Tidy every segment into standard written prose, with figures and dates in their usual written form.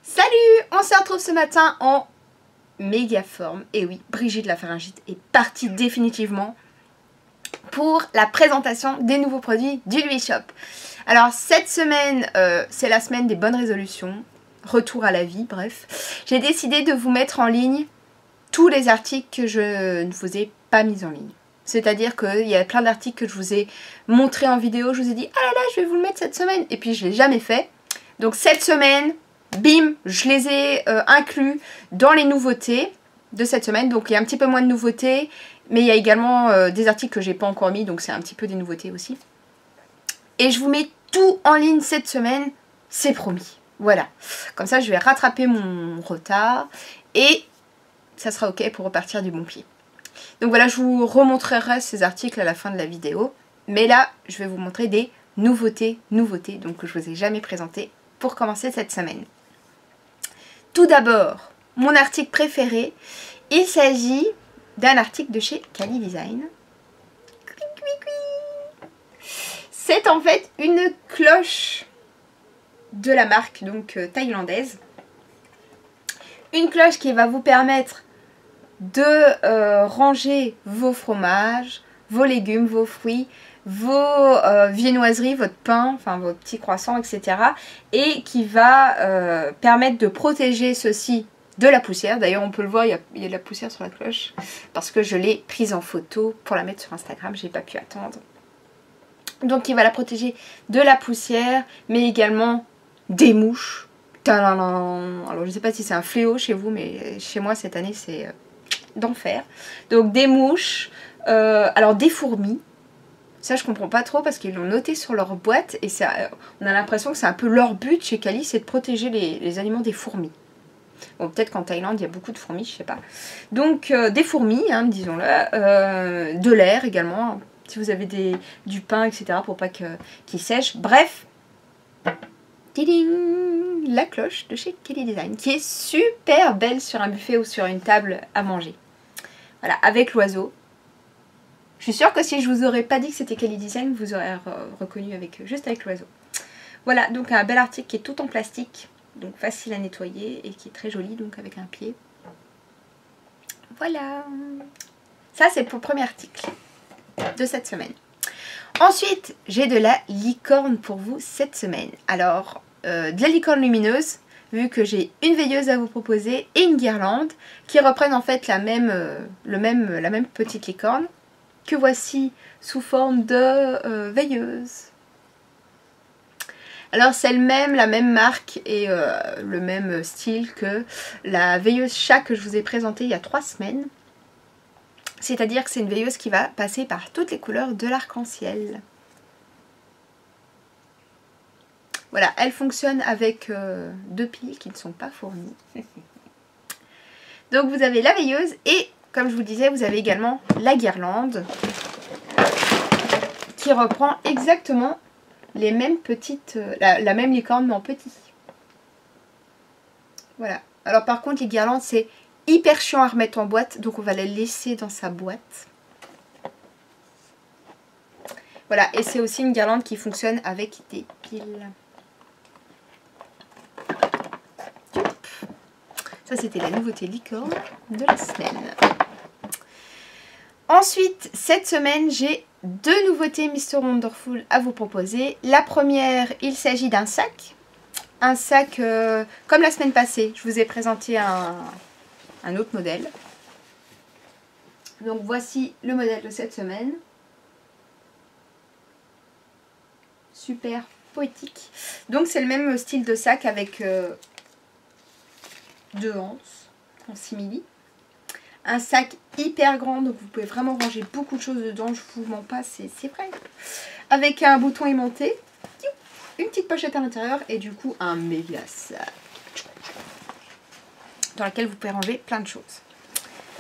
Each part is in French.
Salut! On se retrouve ce matin en méga forme. Et oui, Brigitte la pharyngite est partie définitivement pour la présentation des nouveaux produits du Lui Shop. Alors cette semaine, c'est la semaine des bonnes résolutions, retour à la vie, bref. J'ai décidé de vous mettre en ligne tous les articles que je ne vous ai pas mis en ligne. C'est-à-dire qu'il y a plein d'articles que je vous ai montrés en vidéo, je vous ai dit « Ah là là, je vais vous le mettre cette semaine !» Et puis je ne l'ai jamais fait. Donc cette semaine, bim, je les ai inclus dans les nouveautés de cette semaine. Donc il y a un petit peu moins de nouveautés, mais il y a également des articles que j'ai pas encore mis, donc c'est un petit peu des nouveautés aussi. Et je vous mets tout en ligne cette semaine, c'est promis. Voilà, comme ça je vais rattraper mon retard et ça sera ok pour repartir du bon pied. Donc voilà, je vous remontrerai ces articles à la fin de la vidéo. Mais là, je vais vous montrer des nouveautés, donc que je ne vous ai jamais présentées pour commencer cette semaine. Tout d'abord, mon article préféré, il s'agit d'un article de chez Cali Design. C'est en fait une cloche de la marque donc thaïlandaise. Une cloche qui va vous permettre de ranger vos fromages, vos légumes, vos fruits, vos viennoiseries, votre pain, enfin vos petits croissants, etc. Et qui va permettre de protéger ceci de la poussière. D'ailleurs on peut le voir, il y a de la poussière sur la cloche parce que je l'ai prise en photo pour la mettre sur Instagram, j'ai pas pu attendre. Donc il va la protéger de la poussière, mais également des mouches. Alors je sais pas si c'est un fléau chez vous, mais chez moi cette année c'est d'enfer. Donc des mouches, alors des fourmis. Ça je comprends pas trop parce qu'ils l'ont noté sur leur boîte et ça, on a l'impression que c'est un peu leur but chez Cali, c'est de protéger les aliments des fourmis. Bon, peut-être qu'en Thaïlande il y a beaucoup de fourmis, je sais pas. Donc des fourmis, hein, disons-le, de l'air également, si vous avez du pain, etc. pour pas qu'il sèche. Bref, tiding, la cloche de chez Cali Design qui est super belle sur un buffet ou sur une table à manger. Voilà, avec l'oiseau. Je suis sûre que si je vous aurais pas dit que c'était Cali Design, vous aurez reconnu juste avec l'oiseau. Voilà, donc un bel article qui est tout en plastique, donc facile à nettoyer et qui est très joli, donc avec un pied. Voilà. Ça, c'est pour le premier article de cette semaine. Ensuite, j'ai de la licorne pour vous cette semaine. Alors, de la licorne lumineuse, vu que j'ai une veilleuse à vous proposer et une guirlande qui reprennent en fait la même petite licorne que voici sous forme de veilleuse. Alors c'est la même marque et le même style que la veilleuse chat que je vous ai présentée il y a 3 semaines. C'est-à-dire que c'est une veilleuse qui va passer par toutes les couleurs de l'arc-en-ciel. Voilà, elle fonctionne avec 2 piles qui ne sont pas fournies. Donc vous avez la veilleuse et, comme je vous disais, vous avez également la guirlande qui reprend exactement les mêmes petites, la même licorne mais en petit. Voilà. Alors par contre les guirlandes c'est hyper chiant à remettre en boîte, donc on va la laisser dans sa boîte. Voilà, et c'est aussi une guirlande qui fonctionne avec des piles. Ça c'était la nouveauté licorne de la semaine. Ensuite, cette semaine, j'ai 2 nouveautés Mr Wonderful à vous proposer. La première, il s'agit d'un sac. Un sac comme la semaine passée, je vous ai présenté un autre modèle. Donc voici le modèle de cette semaine. Super poétique. Donc c'est le même style de sac avec 2 anses en simili. Un sac hyper grand, donc vous pouvez vraiment ranger beaucoup de choses dedans, je vous mens pas, c'est vrai. Avec un bouton aimanté, une petite pochette à l'intérieur et du coup un méga sac dans lequel vous pouvez ranger plein de choses.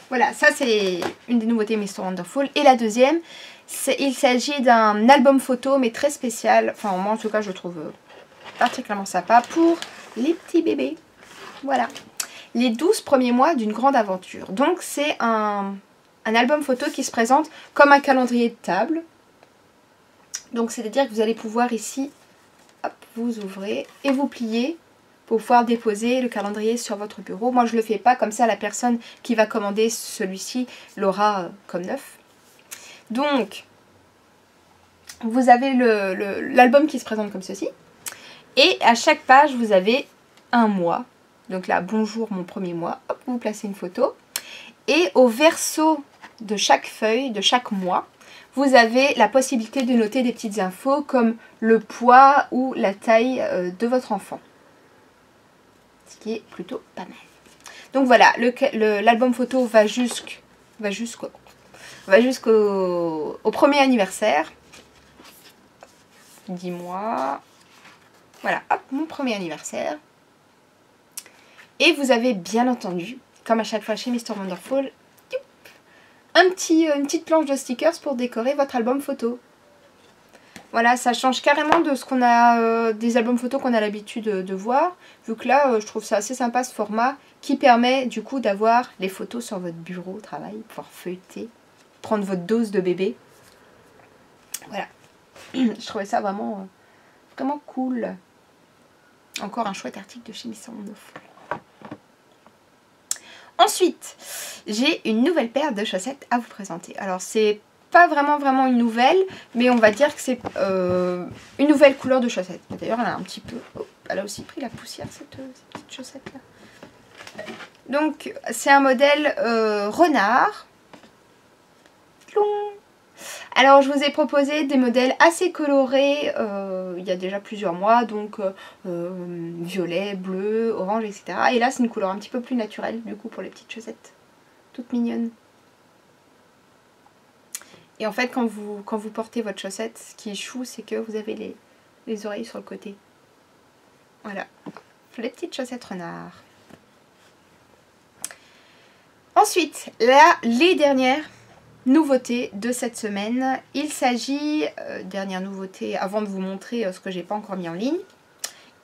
Voilà, ça c'est une des nouveautés Mr Wonderful. Et la deuxième, il s'agit d'un album photo mais très spécial, enfin moi en tout cas je le trouve particulièrement sympa pour les petits bébés. Voilà. Les 12 premiers mois d'une grande aventure. Donc c'est un album photo qui se présente comme un calendrier de table. Donc c'est-à-dire que vous allez pouvoir ici, hop, vous ouvrez et vous pliez pour pouvoir déposer le calendrier sur votre bureau. Moi je ne le fais pas, comme ça la personne qui va commander celui-ci l'aura comme neuf. Donc vous avez l'album qui se présente comme ceci. Et à chaque page vous avez un mois. Donc là, bonjour mon premier mois, hop, vous placez une photo. Et au verso de chaque feuille, de chaque mois, vous avez la possibilité de noter des petites infos comme le poids ou la taille de votre enfant. Ce qui est plutôt pas mal. Donc voilà, l'album photo va jusqu'au premier anniversaire. 10 mois. Voilà, hop, mon premier anniversaire. Et vous avez bien entendu, comme à chaque fois chez Mr. Wonderful, une petite planche de stickers pour décorer votre album photo. Voilà, ça change carrément de ce qu'on a, des albums photos qu'on a l'habitude de voir. Vu que là, je trouve ça assez sympa ce format qui permet du coup d'avoir les photos sur votre bureau au travail, pouvoir feuilleter, prendre votre dose de bébé. Voilà, je trouvais ça vraiment, vraiment cool. Encore un chouette article de chez Mr. Wonderful. Ensuite, j'ai une nouvelle paire de chaussettes à vous présenter. Alors, c'est pas vraiment une nouvelle, mais on va dire que c'est une nouvelle couleur de chaussettes. D'ailleurs, elle a un petit peu... Oh, elle a aussi pris la poussière, cette petite chaussette-là. Donc, c'est un modèle renard. Plong. Alors, je vous ai proposé des modèles assez colorés il y a déjà plusieurs mois, donc violet, bleu, orange, etc. Et là, c'est une couleur un petit peu plus naturelle, du coup, pour les petites chaussettes, toutes mignonnes. Et en fait, quand vous portez votre chaussette, ce qui est chou, c'est que vous avez les oreilles sur le côté. Voilà, les petites chaussettes renard. Ensuite, là, les dernières nouveauté de cette semaine. Il s'agit, dernière nouveauté avant de vous montrer ce que j'ai pas encore mis en ligne,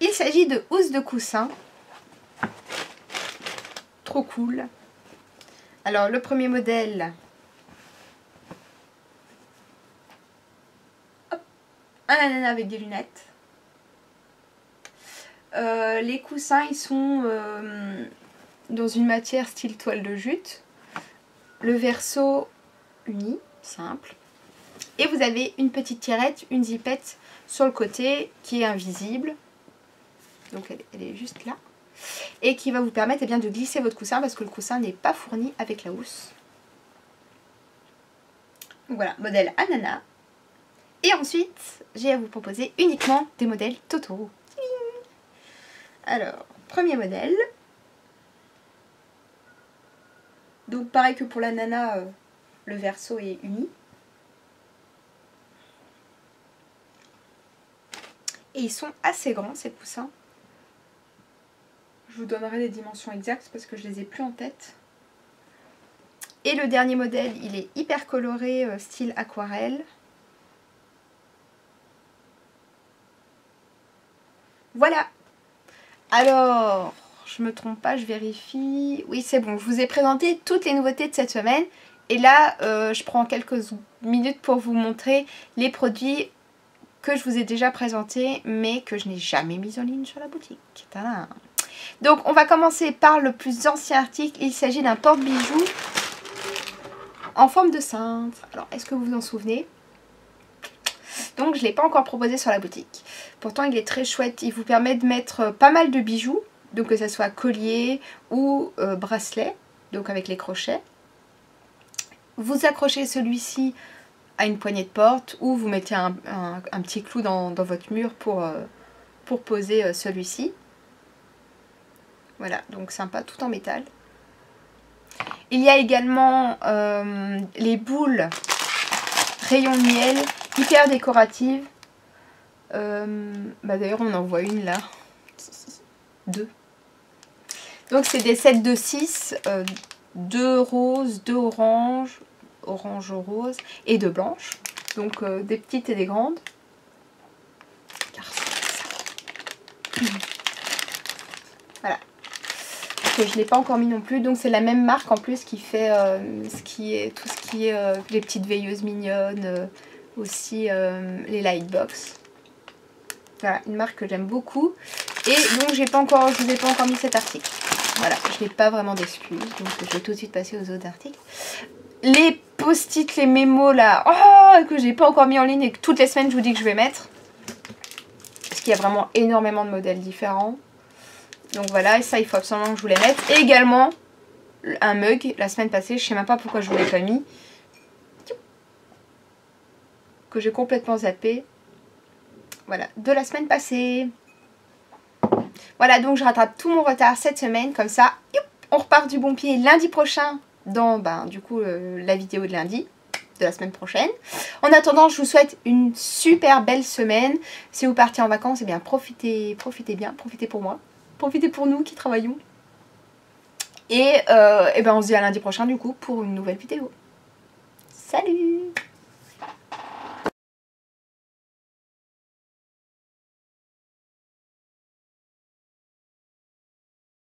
il s'agit de housses de coussin. Trop cool. Alors le premier modèle, hop, un ananas avec des lunettes. Les coussins ils sont dans une matière style toile de jute. Le verso uni, simple. Et vous avez une petite tirette, une zipette sur le côté qui est invisible. Donc elle est juste là. Et qui va vous permettre bien de glisser votre coussin parce que le coussin n'est pas fourni avec la housse. Donc voilà, modèle ananas. Et ensuite, j'ai à vous proposer uniquement des modèles Totoro. Alors, premier modèle. Donc pareil que pour l'ananas, le verso est uni. Et ils sont assez grands ces coussins. Je vous donnerai les dimensions exactes parce que je les ai plus en tête. Et le dernier modèle, il est hyper coloré, style aquarelle. Voilà. Alors, je me trompe pas, je vérifie. Oui, c'est bon, je vous ai présenté toutes les nouveautés de cette semaine. Et là, je prends quelques minutes pour vous montrer les produits que je vous ai déjà présentés, mais que je n'ai jamais mis en ligne sur la boutique. Tadam. Donc, on va commencer par le plus ancien article. Il s'agit d'un porte-bijoux en forme de cintre. Alors, est-ce que vous vous en souvenez? Donc, je ne l'ai pas encore proposé sur la boutique. Pourtant, il est très chouette. Il vous permet de mettre pas mal de bijoux. Donc, que ce soit collier ou bracelet. Donc, avec les crochets. Vous accrochez celui-ci à une poignée de porte ou vous mettez un petit clou dans votre mur pour poser celui-ci. Voilà, donc sympa, tout en métal. Il y a également les boules rayon de miel, hyper décoratives. D'ailleurs, on en voit une là. 2. Donc, c'est des sets de 6. 2 roses, 2 oranges, orange rose et 2 blanches. Donc, des petites et des grandes. Voilà. Que je ne l'ai pas encore mis non plus. Donc, c'est la même marque en plus qui fait tout ce qui est les petites veilleuses mignonnes. Aussi les Lightbox. Voilà, une marque que j'aime beaucoup. Et donc je vous ai pas encore mis cet article. Voilà, je n'ai pas vraiment d'excuses, donc je vais tout de suite passer aux autres articles. Les post-it, les mémos là, oh, que j'ai pas encore mis en ligne et que toutes les semaines je vous dis que je vais mettre. Parce qu'il y a vraiment énormément de modèles différents. Donc voilà, et ça il faut absolument que je vous les mette. Et également un mug, la semaine passée, je sais même pas pourquoi je vous l'ai pas mis. Que j'ai complètement zappé. Voilà, de la semaine passée. Voilà, donc je rattrape tout mon retard cette semaine, comme ça, youp, on repart du bon pied lundi prochain dans, du coup, la vidéo de lundi, de la semaine prochaine. En attendant, je vous souhaite une super belle semaine. Si vous partez en vacances, eh bien, profitez bien, profitez pour moi, profitez pour nous qui travaillons. Et ben, on se dit à lundi prochain, du coup, pour une nouvelle vidéo. Salut!